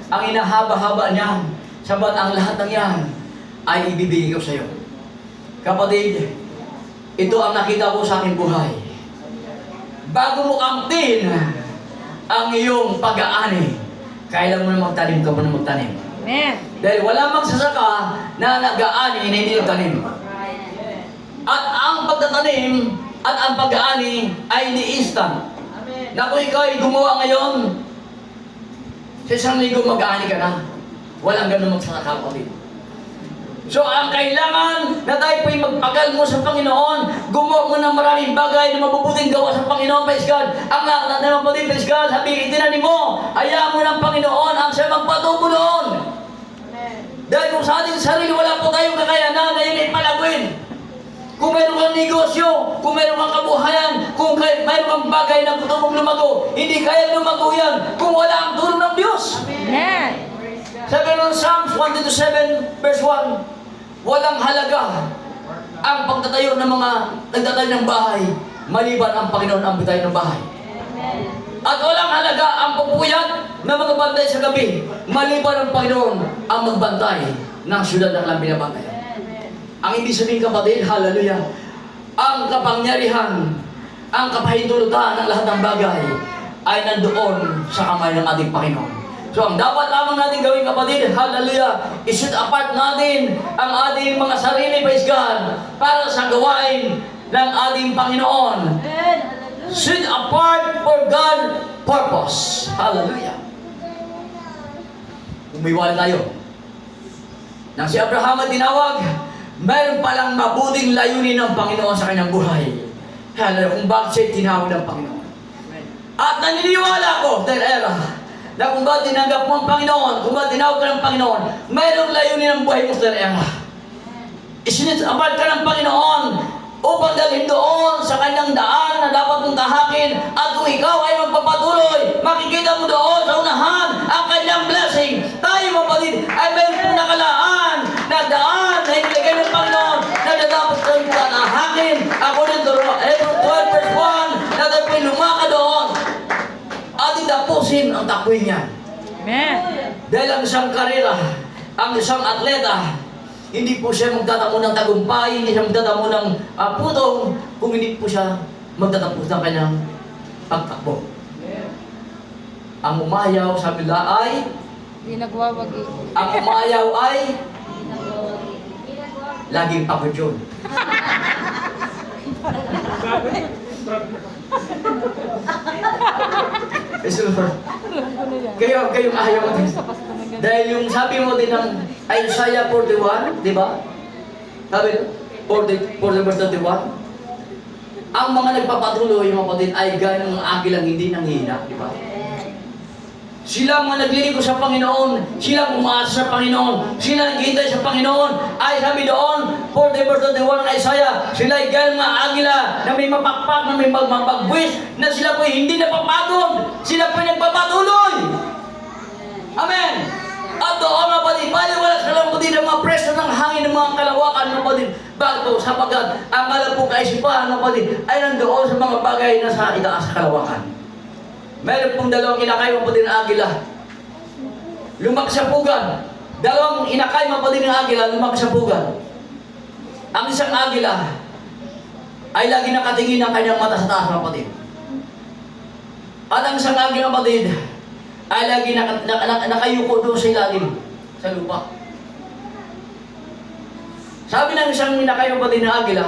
ang inahaba-haba niyan. Sabat ang lahat ng yan ay ibibigay ko sa iyo. Kapatid, ito ang nakita ko sa aking buhay. Bago mo kamtin ang iyong pag-aani, kailan mo na magtanim ka mo na magtanim. Amen. Dahil wala magsasaka na nag-aani na hindi nagtanim. At ang pagtatanim at ang pag-aani ay ni-instant. Na kung ikaw ay gumawa ngayon, sa isang linggo mag-aani ka na. Walang ganun magsasaka, kapatid. So, ang kailangan na tayo po'y magpagal mo sa Panginoon, gumawa mo ng maraming bagay na mabubuting gawa sa Panginoon, praise God. Ang lahat na mabuting, praise God, sabihin itinanim mo, hayaan mo ng Panginoon ang siya magpatubo doon. Dahil kung sa ating sarili, wala po tayong kakayanan na yun ay palaguin. Kung mayroon kang negosyo, kung mayroon kang kabuhayan, kung mayroon kang bagay na gusto mong lumago, hindi kaya lumago yan kung wala ang tulong ng Diyos. Amen. Sabi ng Psalms 127 verse 1, walang halaga ang pagtatayo ng mga nagtatayo ng bahay, maliban ang Panginoon ang bitayo ng bahay. At walang halaga ang pagpuyat na mga bantay sa gabi, maliban ang Panginoon ang magbantay ng syudad na kailang binabantayan. Ang ibig sabihin, kapatid, hallelujah, ang kapangyarihan, ang kapahintulutan ng lahat ng bagay ay nandoon sa kamay ng ating Panginoon. So, ang dapat lamang natin gawin, kapatid, hallelujah, i-set apart natin ang ating mga sarili, praise God, para sa gawain ng ating Panginoon. Set apart for God purpose. Hallelujah. Umiwala tayo. Nang si Abraham ay tinawag, mayroon palang mabuting layunin ng Panginoon sa kanyang buhay. Hallelujah. Kung bakit siya tinawag ng Panginoon. At naniniwala ko, na kung ba tinanggap mo ang Panginoon, kung ba tinawag ka ng Panginoon, mayroong layunin ng buhay mo sa era. Isinit apart ka ng Panginoon upang dalhin doon sa kanyang daan na dapat mong tahakin. At kung ikaw ay magpapatuloy, makikita mo doon sa unahan ang kanyang blessing. Tayo, kapatid, ay mayroon pong nakalaan na daan na inilagay ng Panginoon na dapat kang tahakin. According to Hebrews 12 verse 1, na tayo po'y lumaka doon. Ating tapusin ang takboy niya. Amen. Dahil ang isang karera, ang isang atleta, hindi po siya magtatamo ng tagumpay, hindi siya magtatamo ng putong, kung hindi po siya magtatapos ng kanyang pagtakbo. Ang umayaw sa bila ay, Hindi nagwawagi. ang umayaw ay, laging pagod yun. Kayong ayaw mo din. Dahil yung sabi mo din ng Isaiah 41, di ba? Sabi 40 verse 31, ang mga nagpapatuloy, mga kapatid, ay gaya ng agilang hindi nanghihina, di ba? Sila mga naglilingkod sa Panginoon, sila umaasa sa Panginoon, sila naghihintay sa Panginoon. Ay sabi doon, 40 verse 31 ng Isaiah, sila ay gaya ng mga agila na may mapakpak, na may magbagwis, na sila po hindi napapagod, sila po nagpapatuloy. Amen. At doon, mga kapatid, maliwalas ka lang po din ang mga preso ng hangin ng mga kalawakan, mga kapatid. Bakit po? Sapagkat ang alam po kaisipan, mga kapatid, ay nandoon sa mga bagay na sa itaas sa kalawakan. Meron pong dalawang inakay, mga kapatid, ng agila. Lumaki sa pugan. Dalawang inakay, mga kapatid, ng agila, lumaki sa pugan. Ang isang agila ay lagi nakatingin ang kanyang mata sa taas, mga kapatid. At ang isang agila, mga kapatid, ay lagi nakayuko doon sa ilalim, sa lupa. Sabi ng isang inakay, mga kapatid, ng agila,